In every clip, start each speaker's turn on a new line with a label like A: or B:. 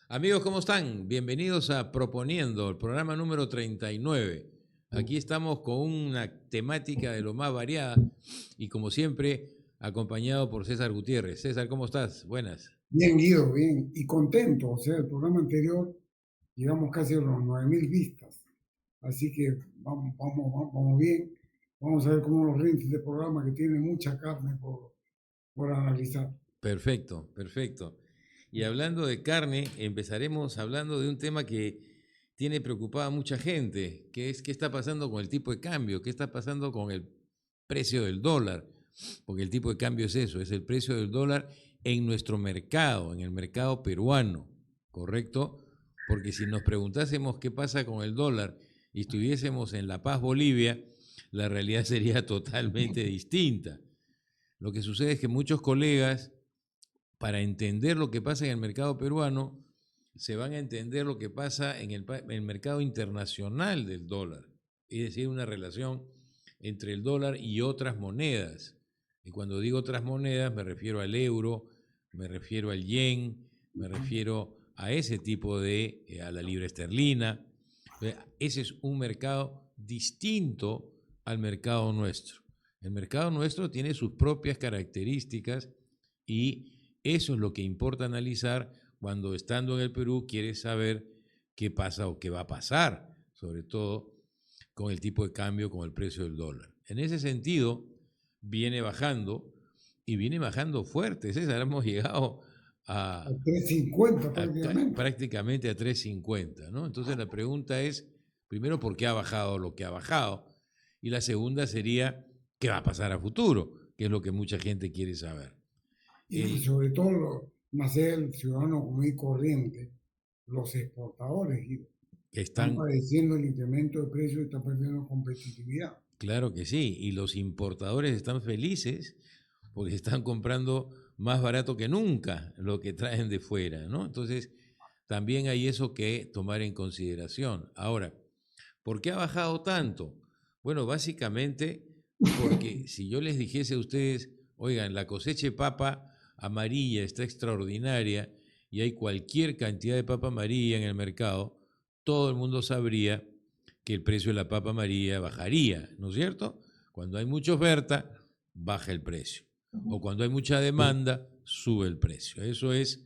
A: Amigos, ¿cómo están? Bienvenidos a Proponiendo, el programa número 39. Aquí estamos con una temática de lo más variada y como siempre, acompañado por César Gutiérrez. César, ¿cómo estás? Buenas.
B: Bien, Guido, bien. Y contento. O sea, el programa anterior llegamos casi a los 9.000 vistas. Así que vamos bien. Vamos a ver cómo nos rinde este programa que tiene mucha carne por analizar.
A: Perfecto, perfecto. Y hablando de carne, empezaremos hablando de un tema que tiene preocupada a mucha gente, que es qué está pasando con el tipo de cambio, qué está pasando con el precio del dólar, porque el tipo de cambio es eso, es el precio del dólar en nuestro mercado, en el mercado peruano, ¿correcto? Porque si nos preguntásemos qué pasa con el dólar y estuviésemos en La Paz, Bolivia, la realidad sería totalmente distinta. Lo que sucede es que muchos colegas, para entender lo que pasa en el mercado peruano, se van a entender lo que pasa en el mercado internacional del dólar, es decir, una relación entre el dólar y otras monedas. Y cuando digo otras monedas me refiero al euro, me refiero al yen, me refiero a ese tipo de, a la libra esterlina. Ese es un mercado distinto al mercado nuestro. El mercado nuestro tiene sus propias características y eso es lo que importa analizar cuando estando en el Perú quieres saber qué pasa o qué va a pasar, sobre todo con el tipo de cambio, con el precio del dólar. En ese sentido, viene bajando y viene bajando fuerte. César, hemos llegado
B: A
A: a,
B: 3.50 prácticamente.
A: prácticamente a 3.50, ¿no? Entonces la pregunta es, primero, ¿por qué ha bajado lo que ha bajado? Y la segunda sería, ¿qué va a pasar a futuro? Que es lo que mucha gente quiere saber.
B: Y
A: El,
B: sobre todo, más allá del ciudadano común y corriente, los exportadores, Guido, están
A: están,
B: padeciendo el incremento de precios y están perdiendo competitividad.
A: claro que sí, y los importadores están felices porque están comprando más barato que nunca lo que traen de fuera, ¿no? Entonces, también hay eso que tomar en consideración. Ahora, ¿por qué ha bajado tanto? Bueno, básicamente porque si yo les dijese a ustedes, oigan, la cosecha de papa amarilla está extraordinaria y hay cualquier cantidad de papa amarilla en el mercado, todo el mundo sabría que el precio de la papa amarilla bajaría, ¿no es cierto? Cuando hay mucha oferta, baja el precio. O cuando hay mucha demanda, sube el precio. Eso es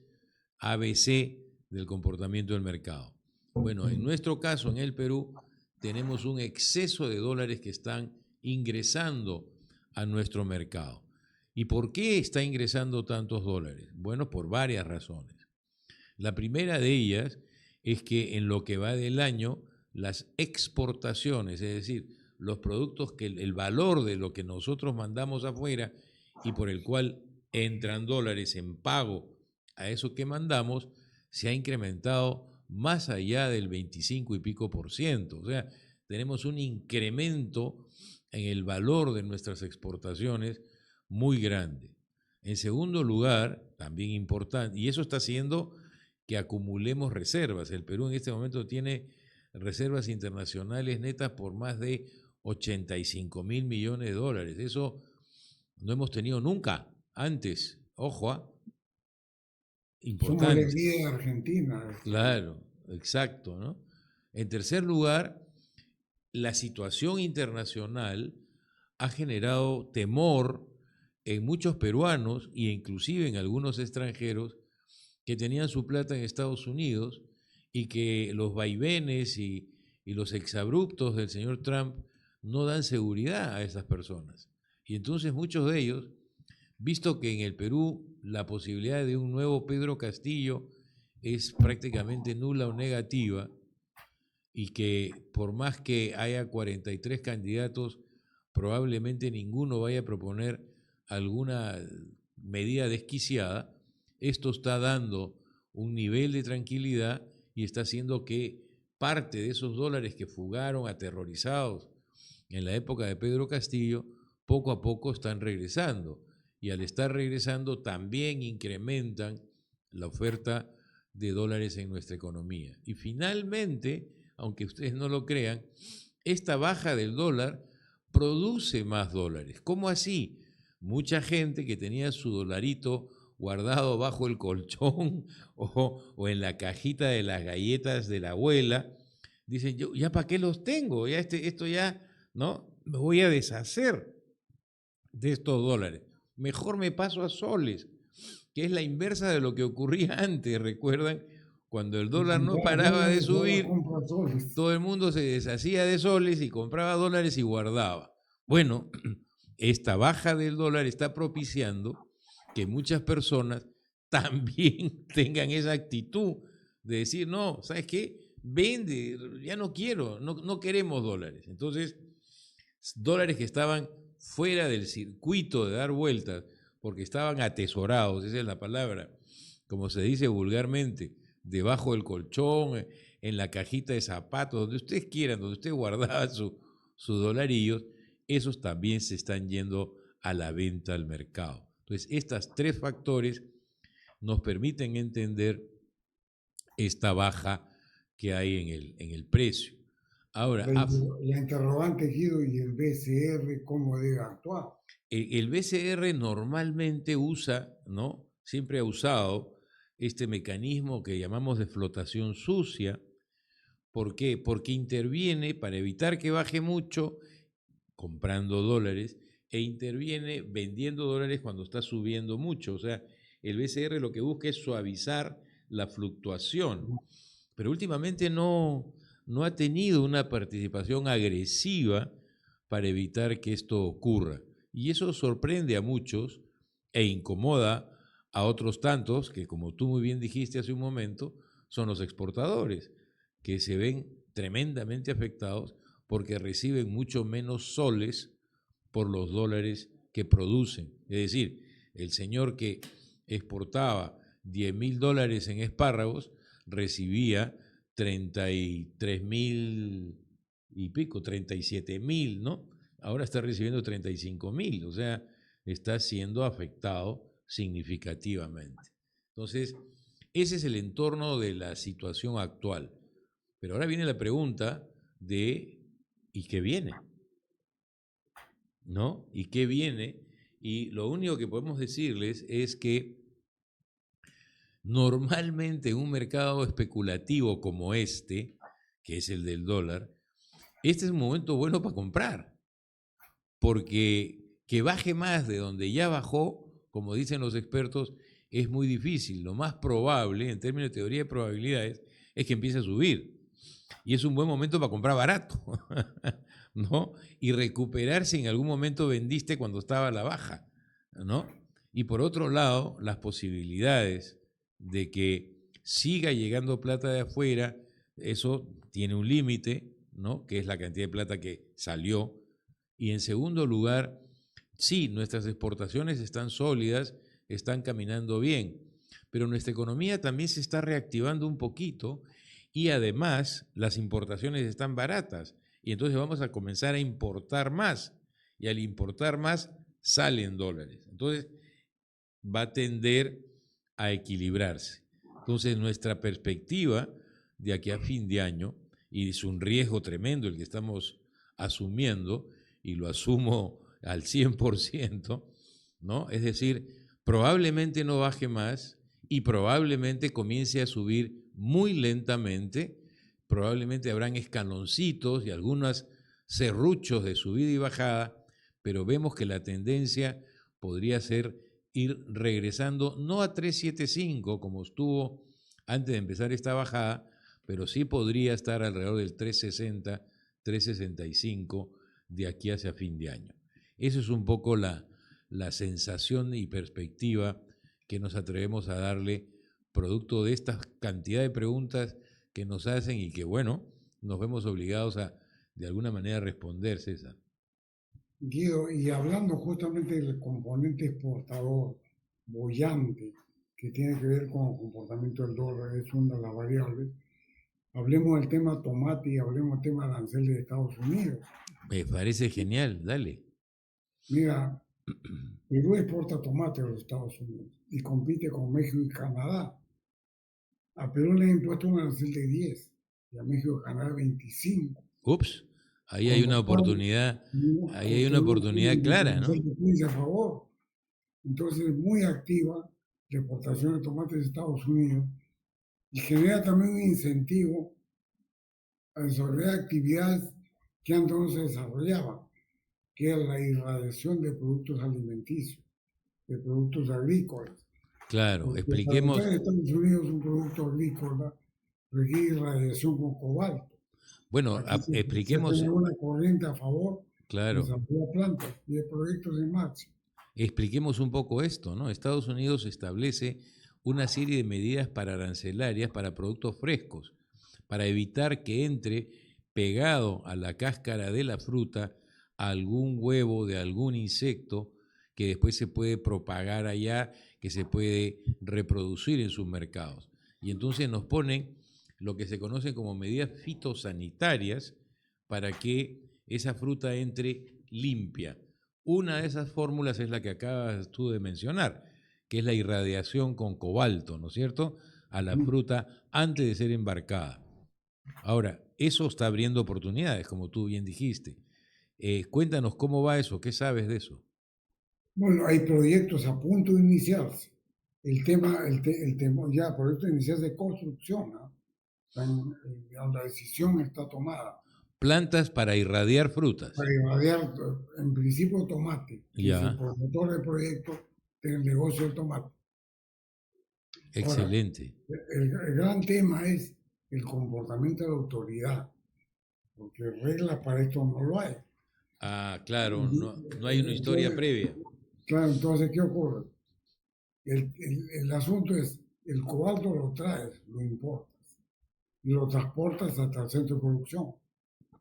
A: ABC del comportamiento del mercado. Bueno, en nuestro caso, en el Perú, tenemos un exceso de dólares que están ingresando a nuestro mercado. ¿Y por qué está ingresando tantos dólares? Bueno, por varias razones. La primera de ellas es que en lo que va del año, las exportaciones, es decir, los productos que el valor de lo que nosotros mandamos afuera y por el cual entran dólares en pago a eso que mandamos, se ha incrementado más allá del 25 y pico por ciento. O sea, tenemos un incremento en el valor de nuestras exportaciones muy grande. En segundo lugar, también importante, y eso está haciendo que acumulemos reservas. El Perú en este momento tiene reservas internacionales netas por más de 85.000 millones de dólares. Eso no hemos tenido nunca antes. Ojo,
B: Somos la
A: importante.
B: envidia de Argentina.
A: Claro, exacto, ¿no? En tercer lugar, la situación internacional ha generado temor en muchos peruanos e inclusive en algunos extranjeros que tenían su plata en Estados Unidos y que los vaivenes y los exabruptos del señor Trump no dan seguridad a esas personas. Y entonces muchos de ellos, visto que en el Perú la posibilidad de un nuevo Pedro Castillo es prácticamente nula o negativa, y que por más que haya 43 candidatos, probablemente ninguno vaya a proponer alguna medida desquiciada, esto está dando un nivel de tranquilidad y está haciendo que parte de esos dólares que fugaron aterrorizados en la época de Pedro Castillo, poco a poco están regresando. Y al estar regresando también incrementan la oferta de dólares en nuestra economía. Y finalmente, aunque ustedes no lo crean, esta baja del dólar produce más dólares. ¿Cómo así? Mucha gente que tenía su dolarito guardado bajo el colchón o en la cajita de las galletas de la abuela. Dicen, yo ya para qué los tengo, ya esto ya, ¿no? Me voy a deshacer de estos dólares. Mejor me paso a soles, que es la inversa de lo que ocurría antes, ¿recuerdan? Cuando el
B: Y
A: dólar no
B: comprar
A: paraba de
B: dólares, ahora
A: subir,
B: compra soles.
A: todo el mundo se deshacía de soles y compraba dólares y guardaba. Bueno, esta baja del dólar está propiciando que muchas personas también tengan esa actitud de decir, no, ¿sabes qué? Vende, ya no quiero, no queremos dólares. Entonces, dólares que estaban fuera del circuito de dar vueltas, porque estaban atesorados, esa es la palabra, como se dice vulgarmente, debajo del colchón, en la cajita de zapatos, donde ustedes quieran, donde ustedes guardaban sus dolarillos, esos también se están yendo a la venta al mercado. Entonces, estos tres factores nos permiten entender esta baja que hay en el precio. Ahora,
B: La interrogante, Guido, y el BCR, ¿cómo debe actuar?
A: el BCR normalmente usa, ¿no? Siempre ha usado este mecanismo que llamamos de flotación sucia. ¿Por qué? Porque interviene para evitar que baje mucho comprando dólares e interviene vendiendo dólares cuando está subiendo mucho. O sea, el BCR lo que busca es suavizar la fluctuación, pero últimamente no ha tenido una participación agresiva para evitar que esto ocurra. Y eso sorprende a muchos e incomoda a otros tantos que, como tú muy bien dijiste hace un momento, son los exportadores, que se ven tremendamente afectados porque reciben mucho menos soles por los dólares que producen. Es decir, el señor que exportaba $10,000 en espárragos recibía 33,000 y pico, 37,000, ¿no? Ahora está recibiendo 35,000, o sea, está siendo afectado significativamente. Entonces, ese es el entorno de la situación actual. Pero ahora viene la pregunta de ¿y qué viene? ¿No? ¿Y qué viene? Y lo único que podemos decirles es que normalmente en un mercado especulativo como este, que es el del dólar, este es un momento bueno para comprar, porque que baje más de donde ya bajó, como dicen los expertos, es muy difícil. Lo más probable, en términos de teoría de probabilidades, es que empiece a subir. Y es un buen momento para comprar barato, ¿no? Y recuperar si en algún momento vendiste cuando estaba a la baja, ¿no? Y por otro lado, las posibilidades de que siga llegando plata de afuera, eso tiene un límite, ¿no? Que es la cantidad de plata que salió. Y en segundo lugar, sí, nuestras exportaciones están sólidas, están caminando bien, pero nuestra economía también se está reactivando un poquito y además las importaciones están baratas y entonces vamos a comenzar a importar más y al importar más salen dólares. Entonces va a tender a equilibrarse. Entonces nuestra perspectiva de aquí a fin de año, y es un riesgo tremendo el que estamos asumiendo, y lo asumo al 100%, ¿no? Es decir, probablemente no baje más y probablemente comience a subir muy lentamente, probablemente habrán escaloncitos y algunos serruchos de subida y bajada, pero vemos que la tendencia podría ser ir regresando no a 375 como estuvo antes de empezar esta bajada, pero sí podría estar alrededor del 360, 365 de aquí hacia fin de año. Esa es un poco la sensación y perspectiva que nos atrevemos a darle producto de esta cantidad de preguntas que nos hacen y que, bueno, nos vemos obligados a, de alguna manera, responder, César.
B: Guido, y hablando justamente del componente exportador, boyante, que tiene que ver con el comportamiento del dólar, es una de las variables, hablemos del tema tomate y hablemos del tema aranceles de Estados Unidos.
A: Me parece genial, dale.
B: Mira, Perú exporta tomate a los Estados Unidos y compite con México y Canadá. A Perú le han impuesto un arancel de 10 y a México y Canadá 25.
A: Ups, ahí hay
B: Con
A: una
B: lo cual,
A: oportunidad,
B: no,
A: ahí hay una
B: Perú tiene
A: oportunidad
B: un
A: clara,
B: diferencial
A: ¿no?
B: de 15 a favor. Entonces, muy activa de exportación de tomates de Estados Unidos y genera también un incentivo a desarrollar actividades que antes no se desarrollaban, que es la irradiación de productos alimenticios, de productos agrícolas.
A: Claro,
B: Porque para entrar
A: expliquemos,
B: en Estados Unidos un producto agrícola requiere irradiación con cobalto.
A: bueno,
B: Aquí se
A: expliquemos,
B: tiene una corriente a favor de
A: claro,
B: desarrollar plantas y de proyectos en marcha.
A: expliquemos un poco esto, ¿no? Estados Unidos establece una serie de medidas para arancelarias para productos frescos, para evitar que entre pegado a la cáscara de la fruta algún huevo de algún insecto que después se puede propagar allá, que se puede reproducir en sus mercados. Y entonces nos ponen lo que se conoce como medidas fitosanitarias para que esa fruta entre limpia. Una de esas fórmulas es la que acabas tú de mencionar, que es la irradiación con cobalto, ¿no es cierto?, a la fruta antes de ser embarcada. Ahora, eso está abriendo oportunidades, como tú bien dijiste. Cuéntanos cómo va eso, ¿qué sabes de eso?
B: Bueno, hay proyectos a punto de iniciarse. El tema ya, proyectos de iniciarse de construcción, ¿no? La decisión está tomada
A: Plantas para irradiar frutas.
B: para irradiar, en principio, tomate, que es el
A: Ya,
B: promotor del proyecto del negocio del tomate. Ahora,
A: excelente.
B: el gran tema es el comportamiento de la autoridad, porque reglas para esto no lo hay.
A: Ah, claro, no hay una historia
B: Entonces,
A: previa.
B: claro, entonces, ¿qué ocurre? El asunto es, el cobalto lo traes, lo importas, y lo transportas hasta el centro de producción.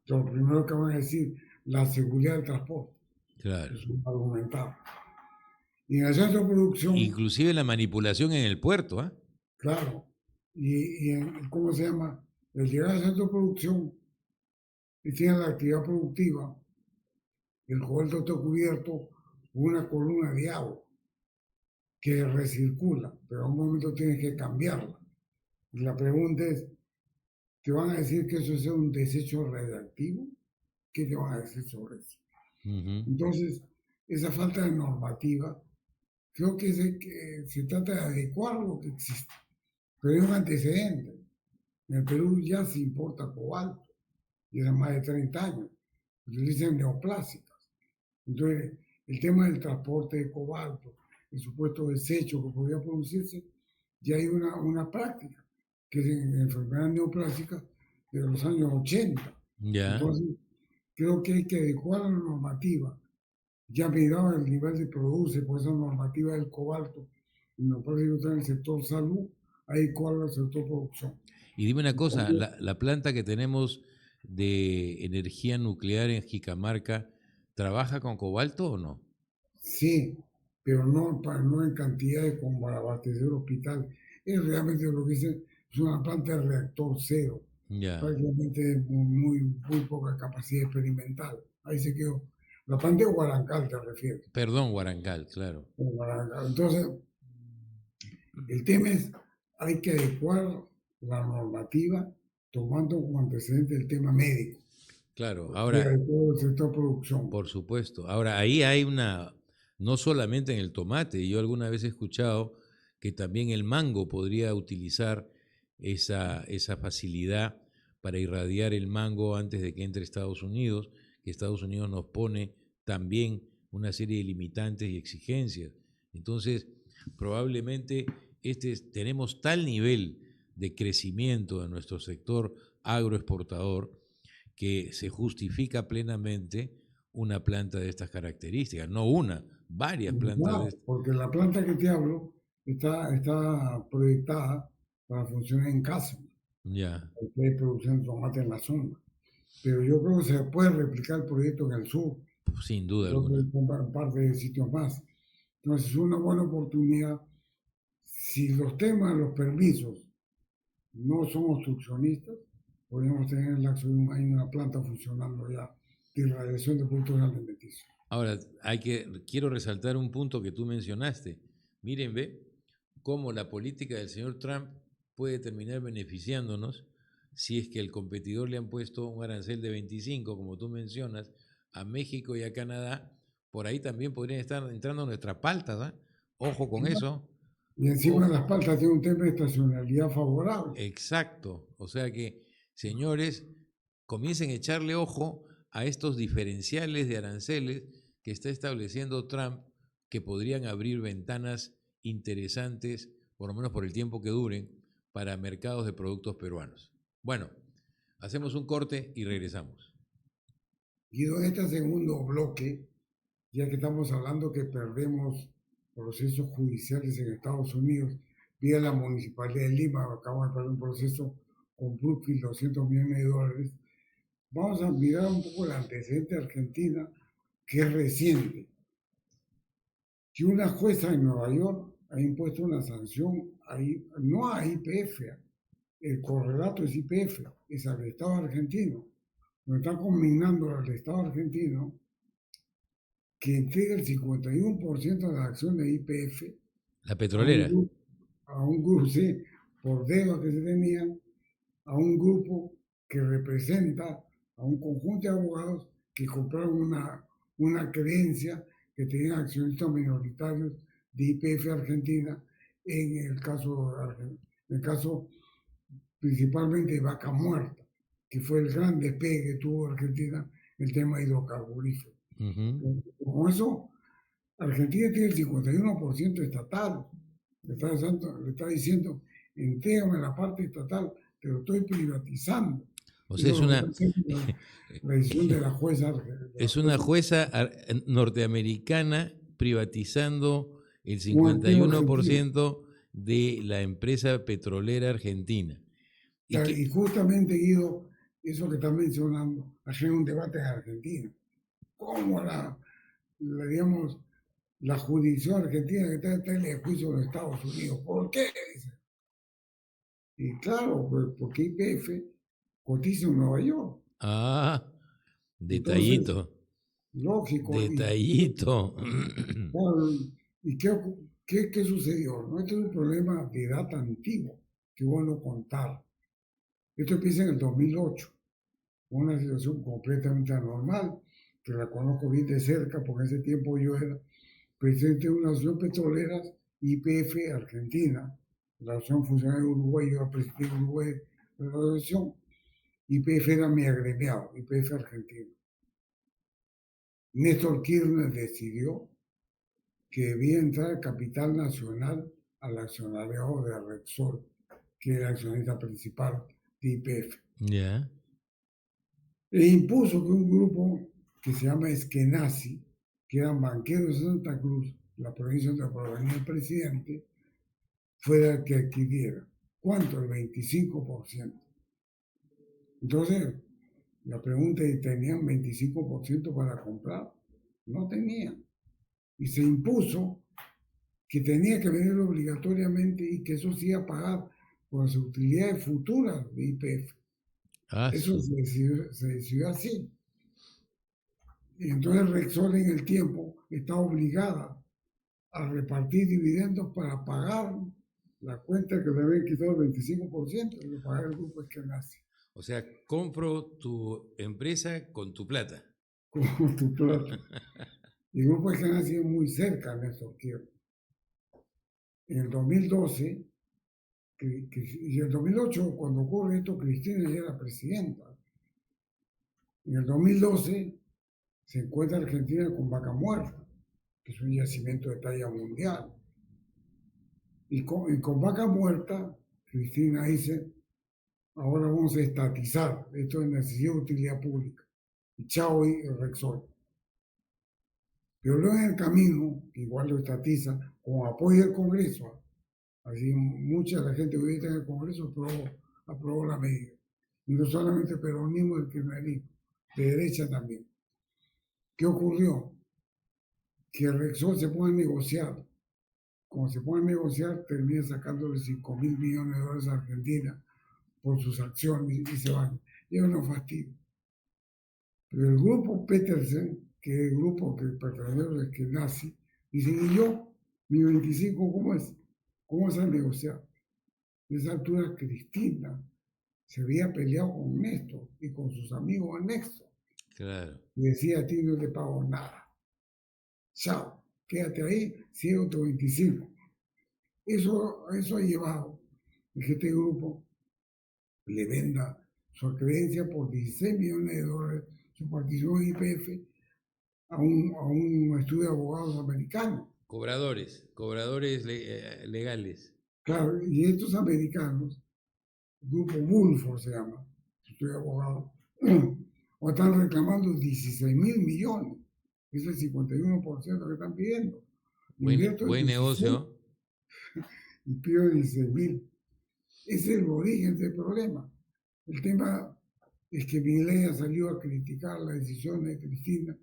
B: Lo primero que van a decir, la seguridad del transporte,
A: Claro.
B: es un argumentado. Y en el centro de producción,
A: Inclusive la manipulación en el puerto, ¿ah?
B: claro, ¿cómo se llama? El llegar al centro de producción y tiene la actividad productiva, el cobalto está cubierto con una columna de agua que recircula, pero a un momento tienes que cambiarla. Y la pregunta es, ¿te van a decir que eso es un desecho radiactivo? ¿Qué te van a decir sobre eso?
A: Ujú.
B: Entonces, esa falta de normativa, creo que se trata de adecuar lo que existe. Pero hay un antecedente. En el Perú ya se importa cobalto, y hace más de 30 años. Utilizan neoplásicas. Entonces, el tema del transporte de cobalto, el supuesto desecho que podría producirse, ya hay una práctica, que es en enfermedades neoplásicas de los años 80.
A: Ya.
B: Entonces, creo que hay que adecuar la normativa. Ya miraba el nivel de produce por esa normativa del cobalto, y me parece que está en el sector salud, adecuarlo al sector producción.
A: Y dime una
B: Y
A: cosa,
B: también,
A: la planta que tenemos de energía nuclear en Jicamarca, ¿trabaja con cobalto o no?
B: sí, pero no en cantidades como para abastecer hospital. Es realmente lo que dicen, es una planta de reactor cero,
A: Ya.
B: prácticamente muy poca capacidad experimental. Ahí se quedó. La planta de Guarancal te refieres.
A: Perdón, Guarancal, claro.
B: Entonces, el tema es, hay que adecuar la normativa tomando como antecedente el tema médico,
A: Claro,
B: de
A: ahora,
B: todo el sector producción.
A: por supuesto. Ahora, ahí hay una, no solamente en el tomate, yo alguna vez he escuchado que también el mango podría utilizar esa facilidad para irradiar el mango antes de que entre Estados Unidos, que Estados Unidos nos pone también una serie de limitantes y exigencias. Entonces, probablemente tenemos tal nivel de crecimiento de nuestro sector agroexportador que se justifica plenamente una planta de estas características, no una, varias plantas de
B: Claro,
A: estas.
B: porque la planta que te hablo está proyectada para funcionar en casa,
A: Ya,
B: porque hay producción de tomate en la zona. Pero yo creo que se puede replicar el proyecto en el sur,
A: sin duda
B: creo que
A: alguna.
B: en parte de sitios más. Entonces, es una buena oportunidad. Si los temas, los permisos, no son obstruccionistas, podríamos tener en el lapso de un año una planta funcionando ya de irradiación de productos alimenticios.
A: Ahora, quiero resaltar un punto que tú mencionaste. Miren, ve cómo la política del señor Trump puede terminar beneficiándonos si es que el competidor le han puesto un arancel de 25, como tú mencionas, a México y a Canadá. Por ahí también podrían estar entrando nuestras paltas, ¿ah? Ojo con eso.
B: Y encima Las Paltas tiene un tema de estacionalidad favorable.
A: Exacto. O sea que, señores, comiencen a echarle ojo a estos diferenciales de aranceles que está estableciendo Trump, que podrían abrir ventanas interesantes, por lo menos por el tiempo que duren, para mercados de productos peruanos. Bueno, hacemos un corte y regresamos.
B: Y en este segundo bloque, ya que estamos hablando que perdemos procesos judiciales en Estados Unidos, vía la Municipalidad de Lima, acabamos de perder un proceso con Brookfield, $200 millones, vamos a mirar un poco el antecedente de Argentina, que es reciente. Que una jueza en Nueva York ha impuesto una sanción, no a YPF, el correlato es YPF, es al Estado argentino, nos está conminando al Estado argentino que entregue el 51% de la acción de YPF
A: la petrolera
B: a un grupo, sí, por deuda que se tenían, a un grupo que representa a un conjunto de abogados que compraron una creencia que tenían accionistas minoritarios de YPF Argentina en el caso principalmente de Vaca Muerta, que fue el gran despegue que tuvo Argentina el tema hidrocarburífero. Con eso, Argentina tiene el 51% estatal. Le está diciendo, entrégame la parte estatal, te lo estoy privatizando.
A: O sea, es una,
B: la decisión de la jueza.
A: Es una jueza norteamericana privatizando el 51% de la empresa petrolera argentina.
B: Y justamente, Guido, eso que está mencionando, hacer un debate en Argentina. ¿Cómo digamos, la jurisdicción argentina que está en el juicio de los Estados Unidos? ¿Por qué? Y claro, pues porque YPF cotiza en Nueva York.
A: Ah, detallito.
B: Entonces, lógico.
A: Detallito.
B: ¿Y qué sucedió? ¿No? Este es un problema de data antiguo, que bueno contar. Esto empieza en el 2008, una situación completamente anormal, que la conozco bien de cerca, porque en ese tiempo yo era presidente de una asociación petrolera, YPF Argentina, la asociación funcionaria de Uruguay, yo era presidente de Uruguay de la asociación, YPF era mi agremiado, YPF Argentina. Néstor Kirchner decidió que debía entrar el capital nacional al accionariado de Repsol, que era el accionista principal de YPF.
A: Yeah.
B: E impuso que un grupo que se llama Eskenazi, que eran banqueros de Santa Cruz, la provincia donde provenía el presidente, fuera el que adquiriera. ¿Cuánto? El 25%. Entonces, la pregunta es, ¿tenían 25% para comprar? No tenían. Y se impuso que tenía que venir obligatoriamente y que eso sí iba a pagar por las utilidades futuras de YPF. Eso se decidió así. Y entonces Repsol en el tiempo está obligada a repartir dividendos para pagar la cuenta que le habían quitado el 25% y pagar el grupo Eskenazi.
A: O sea, compro tu empresa con tu plata.
B: Con tu plata. Y el grupo Eskenazi es muy cerca de Néstor Kirchner. En el 2012, y en el 2008, cuando ocurre esto, Cristina ya era presidenta. En el 2012 se encuentra Argentina con Vaca Muerta, que es un yacimiento de talla mundial. Y con Vaca Muerta, Cristina dice, ahora vamos a estatizar, esto es necesidad de utilidad pública. Y chao y Repsol. Pero luego en el camino, que igual lo estatiza, con apoyo del Congreso, así mucha de la gente que está en el Congreso aprobó la medida. Y no solamente el peronismo, el kirchnerismo, de derecha también. ¿Qué ocurrió? Que Repsol se pone a negociar. Como se pone a negociar, termina sacándole $5.000 millones a Argentina por sus acciones y se van. Y es un fastidio. Pero el grupo Petersen, que es el grupo que pertenece a Eskenazi, dice, ¿y yo? Mi 25, ¿cómo es? ¿Cómo se ha negociado? En esa altura Cristina se había peleado con Néstor y con sus amigos anexos.
A: Claro.
B: Y decía, a ti no te pago nada. Chao, quédate ahí, sigue otro 25. Eso ha llevado a que este grupo le venda su creencia por 16 millones de dólares, su participación en YPF, a un estudio de abogados americanos.
A: Cobradores legales.
B: Claro, y estos americanos, el grupo Bulford se llama, estudio de abogados, o están reclamando 16 mil millones. Es el 51% que están pidiendo.
A: Buen negocio.
B: Y pido 16.000. Ese es el origen del problema. El tema es que Milei ha salido a criticar la decisión de Cristina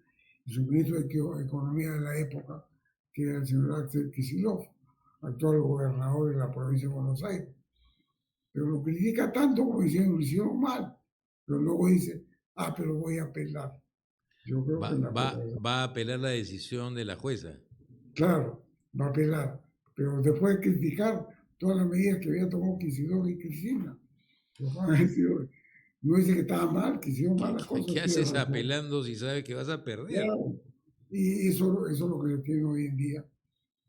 B: y su ministro de Economía de la época, que era el señor Axel Kicillof, actual gobernador de la provincia de Buenos Aires. Pero lo critica tanto como diciendo, lo hicieron mal. Pero luego dice, pero voy a apelar.
A: Yo creo que va a apelar la decisión de la jueza.
B: Claro, va a apelar. Pero después de criticar todas las medidas que había tomado Kicillof y Cristina, no dice que estaba mal, que hicieron malas cosas.
A: ¿Qué haces apelando si sabes que vas a perder?
B: Claro. Y eso es lo que se tiene hoy en día.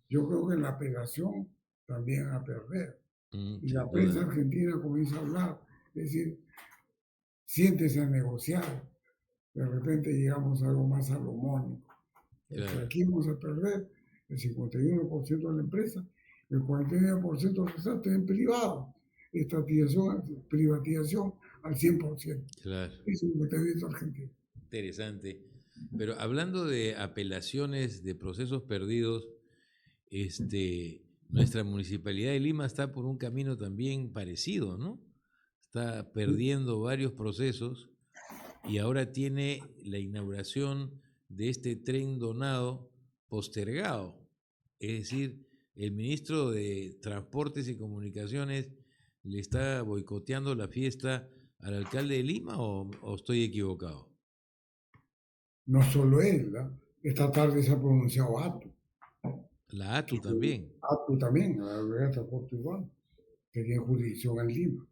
B: Yo creo que en la apelación también a perder. Y la prensa argentina comienza a hablar, es decir, siéntese a negociar. De repente llegamos a algo más salomónico. Claro. Aquí vamos a perder el 51% de la empresa, el 49% restante en privado. Privatización al 100%.
A: Claro.
B: Eso es lo que está viendo Argentina.
A: Interesante. Pero hablando de apelaciones, de procesos perdidos, nuestra municipalidad de Lima está por un camino también parecido, ¿no? Está perdiendo varios procesos y ahora tiene la inauguración de este tren donado postergado. Es decir, el ministro de Transportes y Comunicaciones le está boicoteando la fiesta al alcalde de Lima, o estoy equivocado.
B: No solo él, ¿no? Esta tarde se ha pronunciado ATU.
A: La ATU también.
B: ATU también, la Autoridad de Transporte Urbano, que tiene jurisdicción en Lima.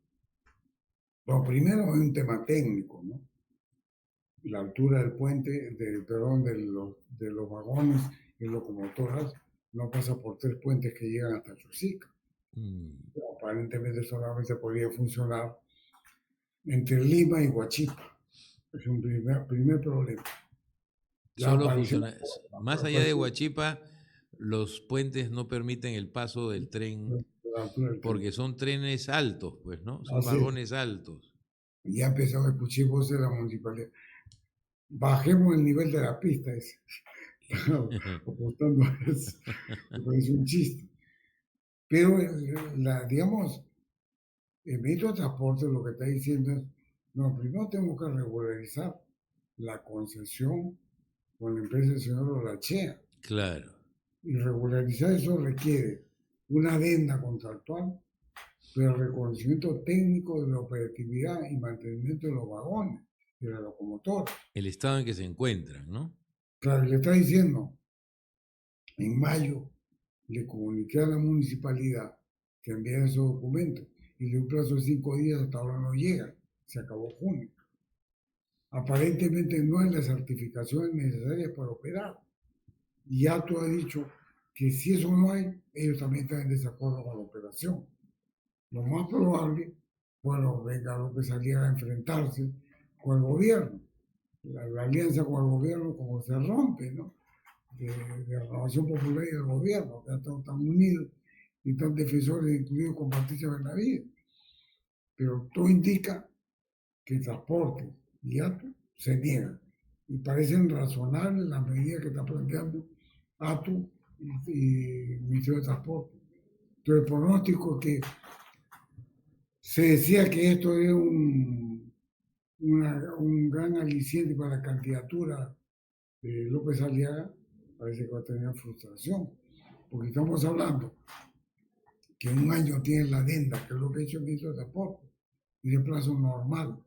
B: Lo primero es un tema técnico, ¿no? La altura del puente, de los vagones y locomotoras no pasa por 3 puentes que llegan hasta Chosica. Aparentemente solamente podría funcionar entre Lima y Huachipa. Es un primer problema.
A: Solo funciona. Más allá de Huachipa, los puentes no permiten el paso del tren porque son trenes altos, pues, ¿no? Son vagones altos.
B: Ya empezó a escuchar voces de la municipalidad. Bajemos el nivel de la pista, apostando a eso. Es un chiste. Pero, digamos, el ministro de Transporte lo que está diciendo es, no, primero tenemos que regularizar la concesión con la empresa del señor Olachea.
A: Claro.
B: Y regularizar eso requiere una adenda contractual, pero el reconocimiento técnico de la operatividad y mantenimiento de los vagones, de la locomotora.
A: El estado en que se encuentran, ¿no?
B: Claro, le está diciendo, en mayo le comuniqué a la municipalidad que enviara esos documentos y de un plazo de 5 días hasta ahora no llega, se acabó junio. Aparentemente no hay las certificaciones necesarias para operar. Y ATU ha dicho que si eso no hay, ellos también están en desacuerdo con la operación. Lo más probable, venga López Aliaga a enfrentarse con el gobierno. La alianza con el gobierno como se rompe, ¿no? De Renovación Popular y del gobierno, que están unidos y están defensores, incluidos con Patricia Benavides. Pero todo indica que el transporte y ATU se niegan. Y parecen razonables las medidas que está planteando ATU y Ministerio de Transporte. Entonces el pronóstico es que se decía que esto es un gran aliciente para la candidatura de López Aliaga, parece que va a tener frustración, porque estamos hablando que en un año tiene la adenda, que es lo que ha hecho el ministro de Transporte, y de plazo normal.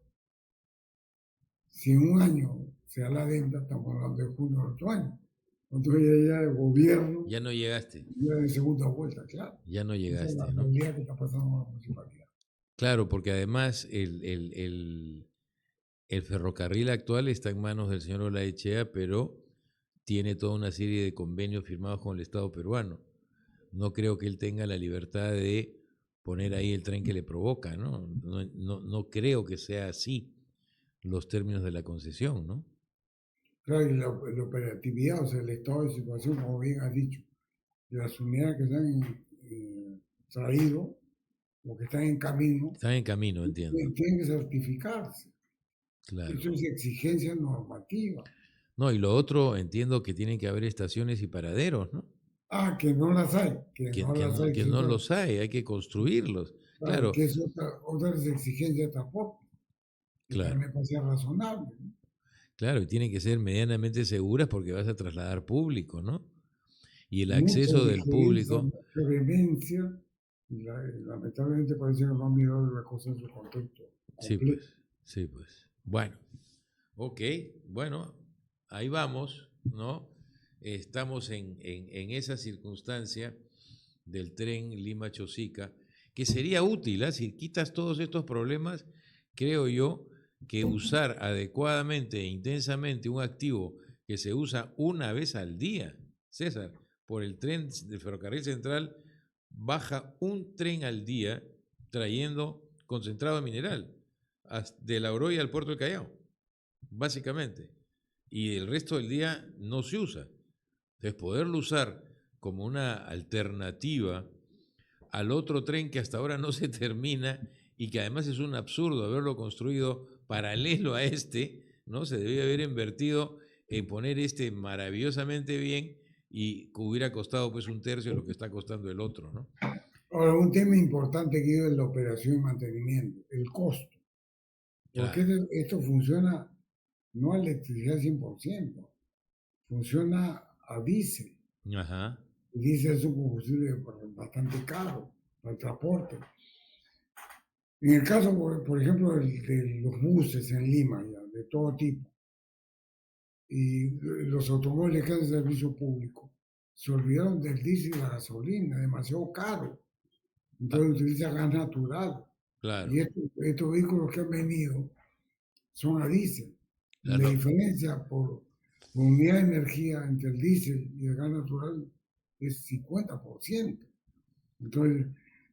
B: Si en un año se da la adenda, estamos hablando de junio del otro año. Entonces ya el gobierno...
A: Ya no llegaste.
B: Ya de segunda vuelta, claro.
A: Ya no llegaste,
B: esa es la realidad que está pasando en la municipalidad.
A: Claro, porque además el ferrocarril actual está en manos del señor Olaechea, pero tiene toda una serie de convenios firmados con el Estado peruano. no creo que él tenga la libertad de poner ahí el tren que le provoca, ¿no? No creo que sea así los términos de la concesión, ¿no?
B: Claro, y la operatividad, o sea, el estado de situación, como bien has dicho, de las unidades que se han traído o que están en camino,
A: Están en camino, entiendo.
B: tienen que certificarse.
A: Claro.
B: Eso es exigencia normativa.
A: No, y lo otro, entiendo que tienen que haber estaciones y paraderos, ¿no?
B: Ah, que no las hay, que
A: Que,
B: no
A: que
B: las
A: no,
B: hay,
A: que no los hay que construirlos.
B: claro,
A: Claro,
B: que es otra exigencia de transporte, que
A: claro,
B: también parece razonable, ¿no?
A: claro, y tienen que ser medianamente seguras porque vas a trasladar público, ¿no? Y el
B: Mucha
A: acceso del
B: vigilancia,
A: público,
B: mucha vehemencia, y lamentablemente parece que no han mirado la cosa en su contexto
A: sí,
B: completo.
A: pues, sí, pues. Bueno, ok, bueno, ahí vamos, ¿no? Estamos en esa circunstancia del tren Lima-Chosica, que sería útil, ¿eh? Si quitas todos estos problemas, creo yo que usar adecuadamente e intensamente un activo que se usa una vez al día, César, por el tren del ferrocarril central, baja un tren al día trayendo concentrado mineral de La Oroya al puerto del Callao, básicamente. Y el resto del día no se usa. Entonces, poderlo usar como una alternativa al otro tren que hasta ahora no se termina y que además es un absurdo haberlo construido paralelo a este, ¿no? Se debía haber invertido en poner este maravillosamente bien y que hubiera costado pues un tercio de lo que está costando el otro, ¿no?
B: Ahora, un tema importante que es la operación y mantenimiento, el costo, porque
A: Claro.
B: esto funciona no a electricidad 100%, funciona a diésel.
A: Ajá.
B: El diésel es un combustible bastante caro para el transporte. En el caso, por ejemplo, de los buses en Lima, ya, de todo tipo, y los automóviles que hacen servicio público, se olvidaron del diésel y la gasolina, demasiado caro.
A: Ah,
B: Entonces utiliza gas natural.
A: claro.
B: Y estos vehículos que han venido son a diésel. Y la
A: Claro.
B: diferencia por unidad de energía entre el diésel y el gas natural es 50%. Entonces,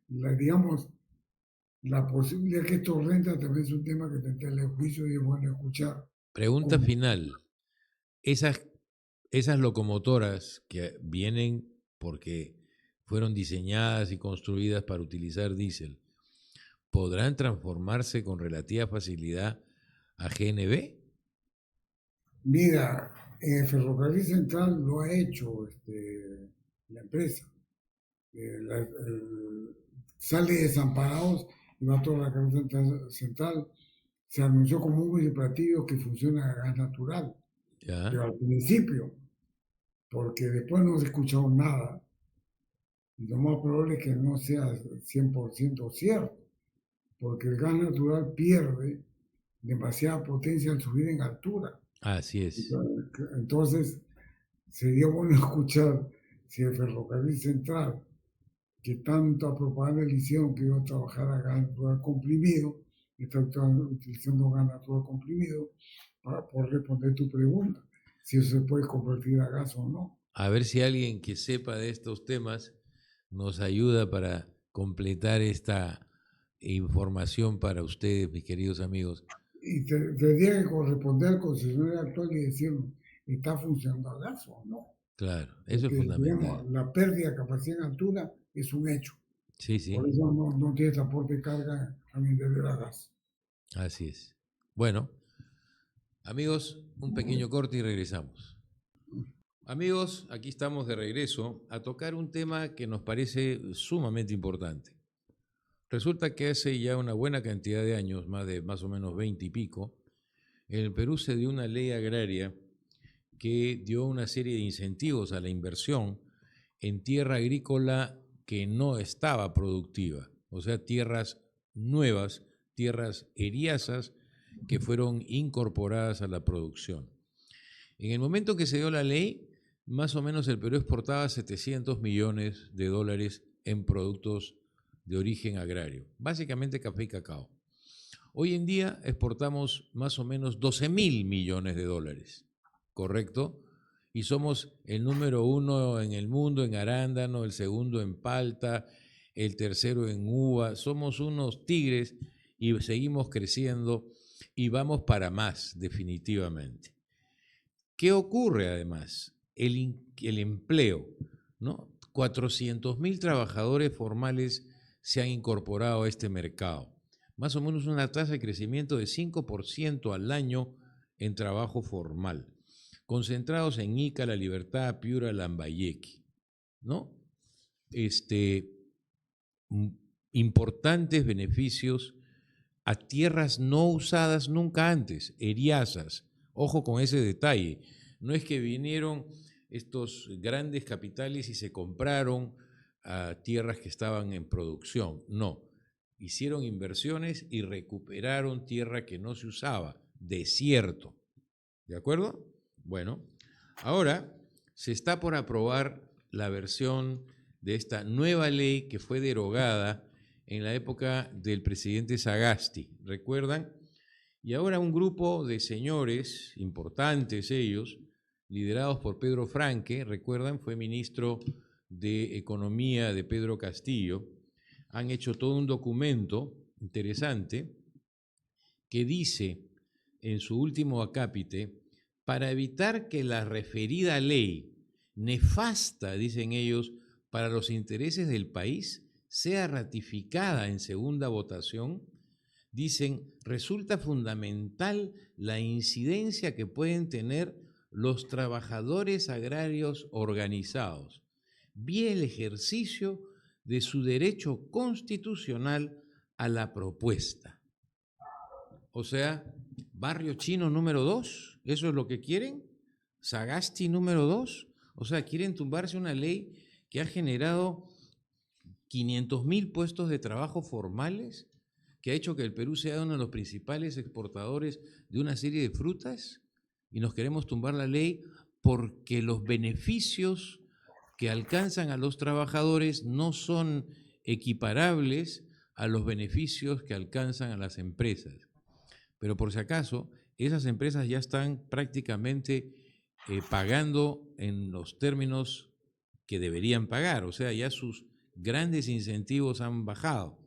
B: digamos, la posibilidad que esto renta también es un tema que tendrá el juicio y es bueno escuchar.
A: Pregunta
B: Cómo.
A: final. Esas locomotoras que vienen porque fueron diseñadas y construidas para utilizar diésel, ¿podrán transformarse con relativa facilidad a GNV?
B: Mira, en el Ferrocarril Central lo ha hecho la empresa. Sale de Desamparados y va a toda la carretera central. Se anunció como un platillo que funciona a gas natural,
A: ¿Ya?
B: pero al principio, porque después no se escuchado nada, y lo más probable es que no sea 100% cierto, porque el gas natural pierde demasiada potencia al subir en altura.
A: Así es.
B: Entonces, sería bueno escuchar si el ferrocarril central, que tanta propaganda le hicieron que iba a trabajar a gas natural comprimido, está utilizando gas natural comprimido para poder responder tu pregunta, si eso se puede convertir a gas o no.
A: A ver si alguien que sepa de estos temas nos ayuda para completar esta información para ustedes, mis queridos amigos.
B: Y tendría que corresponder al concesionario actual y decir, ¿está funcionando a gas o no?
A: Claro, eso es
B: Porque,
A: fundamental.
B: digamos, la pérdida de capacidad en altura es un hecho.
A: Sí,
B: Por
A: sí,
B: eso no tiene transporte de carga a mi interior a gas.
A: así es. Bueno, amigos, un pequeño corte y regresamos. Amigos, aquí estamos de regreso a tocar un tema que nos parece sumamente importante. Resulta que hace ya una buena cantidad de años, más o menos 20 y pico, en el Perú se dio una ley agraria que dio una serie de incentivos a la inversión en tierra agrícola que no estaba productiva, o sea, tierras nuevas, tierras eriazas que fueron incorporadas a la producción. En el momento que se dio la ley, más o menos el Perú exportaba 700 millones de dólares en productos de origen agrario, básicamente café y cacao. Hoy en día exportamos más o menos 12.000 millones de dólares, ¿correcto? y somos el número 1 en el mundo en arándano, el segundo en palta, el tercero en uva. Somos unos tigres y seguimos creciendo y vamos para más, definitivamente. ¿Qué ocurre además? El empleo, ¿no? 400.000 trabajadores formales se han incorporado a este mercado. Más o menos una tasa de crecimiento de 5% al año en trabajo formal, concentrados en Ica, La Libertad, Piura, Lambayeque, ¿no? Importantes beneficios a tierras no usadas nunca antes, eriazas. Ojo con ese detalle. No es que vinieron estos grandes capitales y se compraron a tierras que estaban en producción. No. Hicieron inversiones y recuperaron tierra que no se usaba, desierto. ¿De acuerdo? Bueno, ahora se está por aprobar la versión de esta nueva ley que fue derogada en la época del presidente Sagasti, ¿recuerdan? Y ahora un grupo de señores, importantes ellos, liderados por Pedro Franque, ¿recuerdan? Fue ministro de Economía de Pedro Castillo, han hecho todo un documento interesante que dice en su último acápite, para evitar que la referida ley, nefasta, dicen ellos, para los intereses del país, sea ratificada en segunda votación, dicen, resulta fundamental la incidencia que pueden tener los trabajadores agrarios organizados, vía el ejercicio de su derecho constitucional a la propuesta. O sea, Barrio Chino número 2, ¿eso es lo que quieren? Sagasti número 2, o sea, quieren tumbarse una ley que ha generado 500.000 puestos de trabajo formales, que ha hecho que el Perú sea uno de los principales exportadores de una serie de frutas, y nos queremos tumbar la ley porque los beneficios que alcanzan a los trabajadores no son equiparables a los beneficios que alcanzan a las empresas. Pero por si acaso, esas empresas ya están prácticamente pagando en los términos que deberían pagar, o sea, ya sus grandes incentivos han bajado.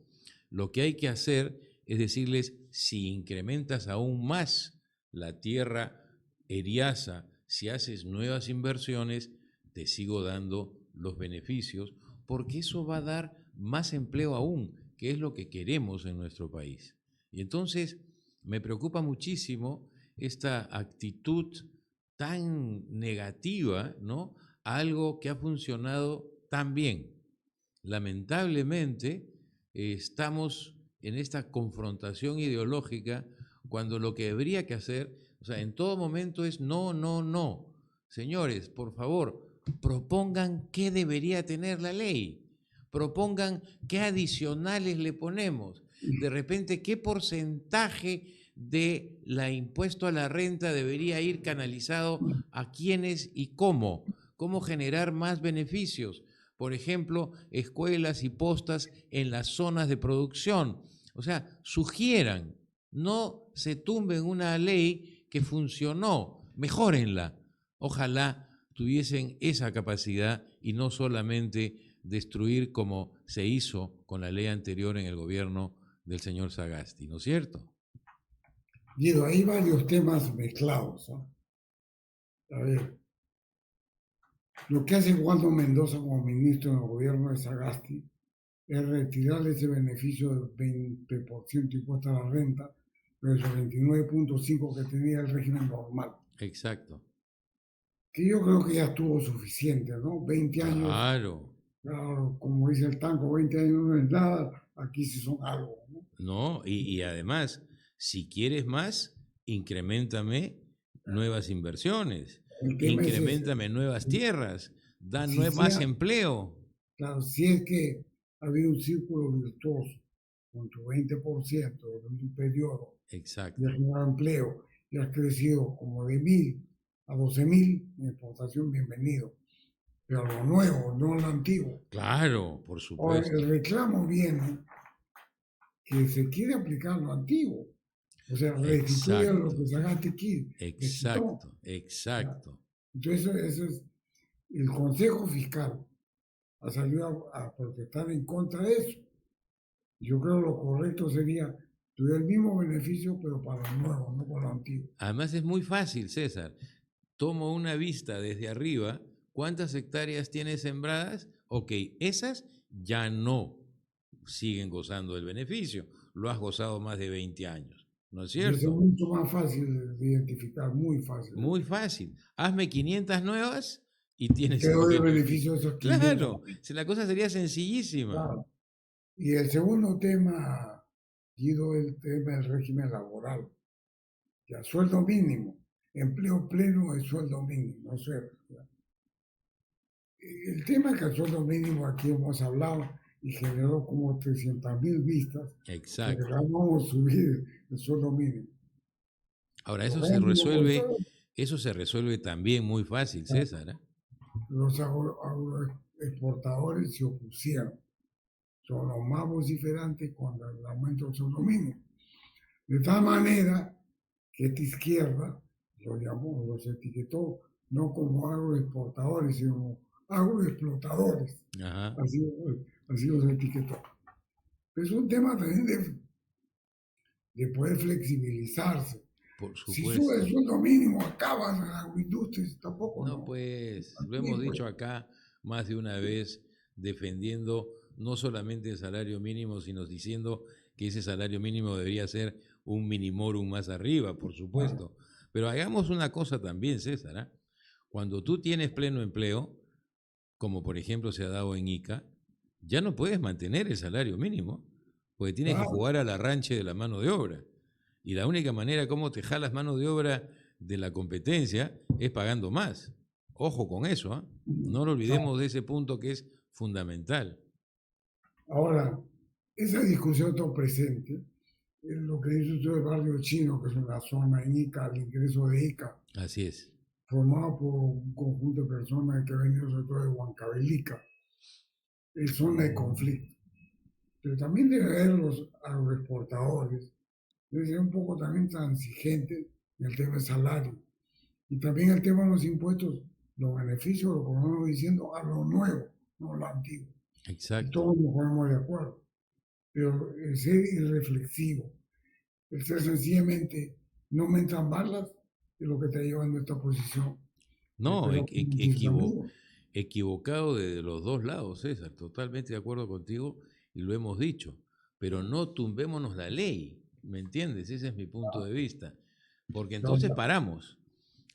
A: Lo que hay que hacer es decirles, si incrementas aún más la tierra eriaza, si haces nuevas inversiones, te sigo dando los beneficios, porque eso va a dar más empleo aún, que es lo que queremos en nuestro país. Y entonces me preocupa muchísimo esta actitud tan negativa, ¿no?, a algo que ha funcionado tan bien. Lamentablemente, estamos en esta confrontación ideológica cuando lo que habría que hacer, o sea, en todo momento es no, no, no. Señores, por favor, propongan qué debería tener la ley, propongan qué adicionales le ponemos, de repente qué porcentaje de la impuesto a la renta debería ir canalizado a quiénes y cómo generar más beneficios. Por ejemplo, escuelas y postas en las zonas de producción. O sea, sugieran, no se tumben una ley que funcionó, mejórenla. Ojalá tuviesen esa capacidad y no solamente destruir como se hizo con la ley anterior en el gobierno del señor Sagasti, ¿no es cierto?
B: Guido, hay varios temas mezclados, ¿no? A ver, lo que hace Waldo Mendoza como ministro del gobierno de Sagasti es retirar ese beneficio del 20% impuesto a la renta, pero esos 29.5% que tenía el régimen normal.
A: Exacto.
B: Que yo creo que ya estuvo suficiente, ¿no? 20 años. Claro, como dice el tango, 20 años no es nada, aquí sí son algo, ¿no?
A: No, y además, si quieres más, increméntame nuevas inversiones, increméntame nuevas tierras, da más empleo.
B: Claro, si es que ha habido un círculo virtuoso con tu 20% durante un periodo.
A: Exacto.
B: Y has generado empleo y has crecido como de 1.000 a 12.000 en exportación, bienvenido. Pero lo nuevo, no lo antiguo.
A: Claro, por supuesto.
B: Ahora, el reclamo viene que se quiere aplicar lo antiguo. O sea, restituir lo que Sagasti quiere.
A: Exacto, exacto.
B: Entonces, eso es el Consejo Fiscal ha salido a protestar en contra de eso. Yo creo que lo correcto sería tuviera el mismo beneficio, pero para lo nuevo, no para lo antiguo.
A: Además es muy fácil, César. Tomo una vista desde arriba, ¿cuántas hectáreas tienes sembradas? Ok, esas ya no siguen gozando del beneficio. Lo has gozado más de 20 años, ¿no es
B: Y eso es
A: cierto?
B: mucho más fácil de identificar, muy fácil de
A: Muy
B: identificar.
A: fácil. Hazme 500 nuevas y
B: Y
A: tienes
B: te
A: el
B: doy el
A: beneficio.
B: beneficio de esos 500.
A: Claro, si la cosa sería sencillísima.
B: Claro. Y el segundo tema, Guido, el tema del régimen laboral. Ya, sueldo mínimo, empleo pleno es sueldo mínimo, no sé. El tema es que el sueldo mínimo aquí hemos hablado y generó como 300.000 vistas, que
A: Exacto.
B: vamos a subir el sueldo mínimo.
A: Ahora,
B: Los grandes empresarios,
A: eso se resuelve también muy fácil, César, ¿eh?
B: los agroexportadores se opusieron, son los más vociferantes contra el aumento del sueldo mínimo. De tal manera que esta izquierda lo llamó, los etiquetó no como agroexportadores, sino agroexplotadores.
A: Ajá,
B: Así, así los etiquetó. Es un tema también de poder flexibilizarse.
A: por
B: Si sube el
A: supuesto.
B: sueldo mínimo, acabas en la agroindustria, tampoco
A: No,
B: no.
A: pues, lo
B: Así,
A: hemos
B: pues,
A: dicho acá más de una vez, defendiendo no solamente el salario mínimo, sino diciendo que ese salario mínimo debería ser un minimorum más arriba, por
B: claro,
A: supuesto. Pero hagamos una cosa también, César, ¿ah? Cuando tú tienes pleno empleo, como por ejemplo se ha dado en Ica, ya no puedes mantener el salario mínimo, porque tienes que
B: claro.
A: jugar a la ranche de la mano de obra. Y la única manera como te jalas mano de obra de la competencia es pagando más. Ojo con eso, ¿eh? No lo
B: Claro.
A: olvidemos de ese punto que es fundamental.
B: Ahora, esa discusión está presente en lo que dice usted del barrio chino, que es una zona en Ica, el ingreso de Ica,
A: Así es.
B: formado por un conjunto de personas que han venido sobre todo de Huancavelica, es zona de conflicto. Pero también debe haber los agroexportadores, debe ser un poco también transigente en el tema del salario. Y también el tema de los impuestos, los beneficios, lo ponemos diciendo a lo nuevo, no a lo antiguo. Y
A: Exacto.
B: todos nos ponemos de acuerdo. Pero el ser irreflexivo, el ser sencillamente no me entran balas, es lo que está llevando a esta posición.
A: No,
B: Pero mis amigos,
A: equivocado de los dos lados, César. Totalmente de acuerdo contigo y lo hemos dicho. Pero no tumbémonos la ley, ¿me entiendes? Ese es mi punto de vista. Porque entonces paramos,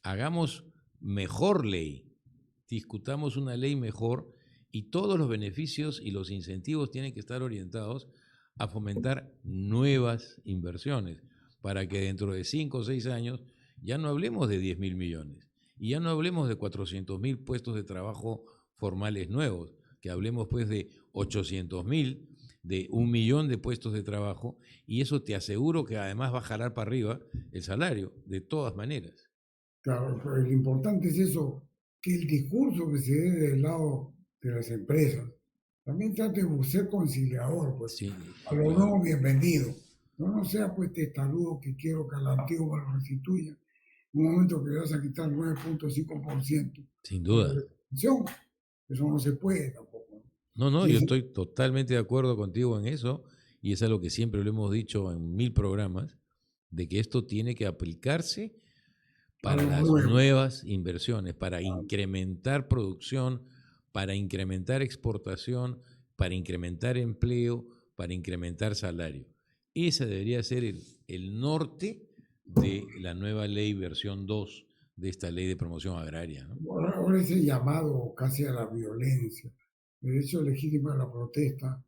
A: hagamos mejor ley, discutamos una ley mejor y todos los beneficios y los incentivos tienen que estar orientados a fomentar nuevas inversiones para que dentro de 5 o 6 años ya no hablemos de 10.000 millones y ya no hablemos de 400.000 puestos de trabajo formales nuevos, que hablemos pues de 800.000, de 1.000.000 de puestos de trabajo, y eso te aseguro que además va a jalar para arriba el salario, de todas maneras.
B: claro, pero lo importante es eso, que el discurso que se dé del lado de las empresas también trate de ser conciliador, pues,
A: Sí,
B: a lo
A: claro,
B: nuevo bienvenido. No sea pues testarudo que quiero que al antiguo me lo restituya. En un momento que vas a quitar 9.5%
A: sin
B: de la
A: duda.
B: retención, eso no se puede tampoco. ¿No?
A: No, no,
B: Y
A: yo
B: ese,
A: estoy totalmente de acuerdo contigo en eso y es algo que siempre lo hemos dicho en 1000 programas, de que esto tiene que aplicarse
B: a
A: para
B: lo
A: las
B: nuevo.
A: nuevas inversiones, para incrementar producción, para incrementar exportación, para incrementar empleo, para incrementar salario. Ese debería ser el norte de la nueva ley versión 2 de esta ley de promoción agraria, ¿no?
B: Ahora ese llamado casi a la violencia, el derecho legítimo a la protesta.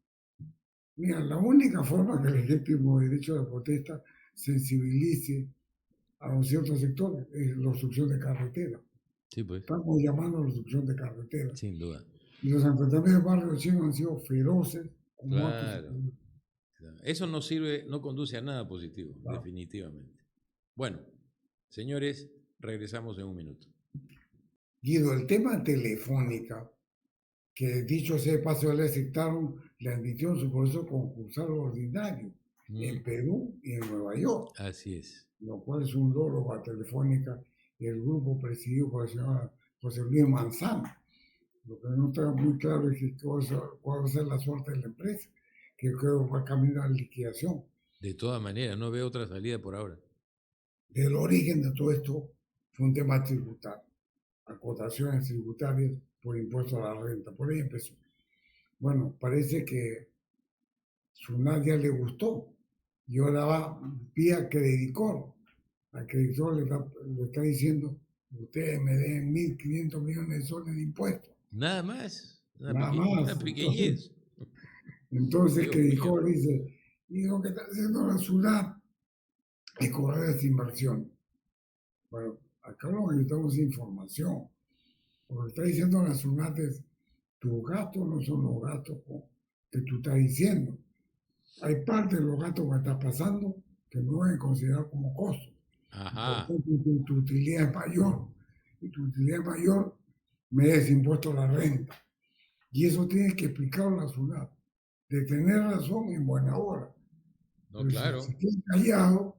B: Mira, la única forma que el legítimo derecho a la protesta sensibilice a un cierto sector es la obstrucción de carretera.
A: Sí, pues,
B: Estamos llamando a la obstrucción de carretera.
A: sin duda.
B: Y los enfrentamientos del barrio chino han sido feroces, con muertos.
A: Claro. Eso no sirve, no conduce a nada positivo,
B: Claro.
A: definitivamente. Bueno, señores, regresamos en un minuto.
B: Guido, el tema telefónica, que dicho sea de paso, le aceptaron, le admitieron su proceso concursal ordinario en Perú y en Nueva York,
A: Así es.
B: lo cual es un logro para Telefónica y el grupo presidido por la señora José Luis Manzano. Lo que no está muy claro es que cuál va a ser la suerte de la empresa, que creo que va a caminar a la liquidación.
A: De todas maneras, no veo otra salida por ahora.
B: El origen de todo esto fue un tema tributario, acotaciones tributarias por impuesto a la renta, por ahí empezó. Bueno, parece que SUNAT ya le gustó y ahora va vía Credicor. A Credicor le está diciendo, ustedes me den 1.500 millones de soles de impuestos.
A: Nada más,
B: Nada
A: una
B: más.
A: pequeñez.
B: Entonces
A: Dios mío.
B: Credicor dice, y lo que está haciendo la SUNAT es correr esta inversión. Bueno, acá lo necesitamos información. Porque está diciendo la SUNAT es, tus gastos no son los gastos que tú estás diciendo. Hay parte de los gastos que estás pasando que no deben considerar como costos. Por
A: Ajá.
B: ejemplo, tu utilidad es mayor. Y tu utilidad es mayor merece impuesto a la renta. Y eso tiene que explicar la SUNAT. De tener razón en buena hora.
A: No,
B: Pero si
A: claro.
B: estás callado,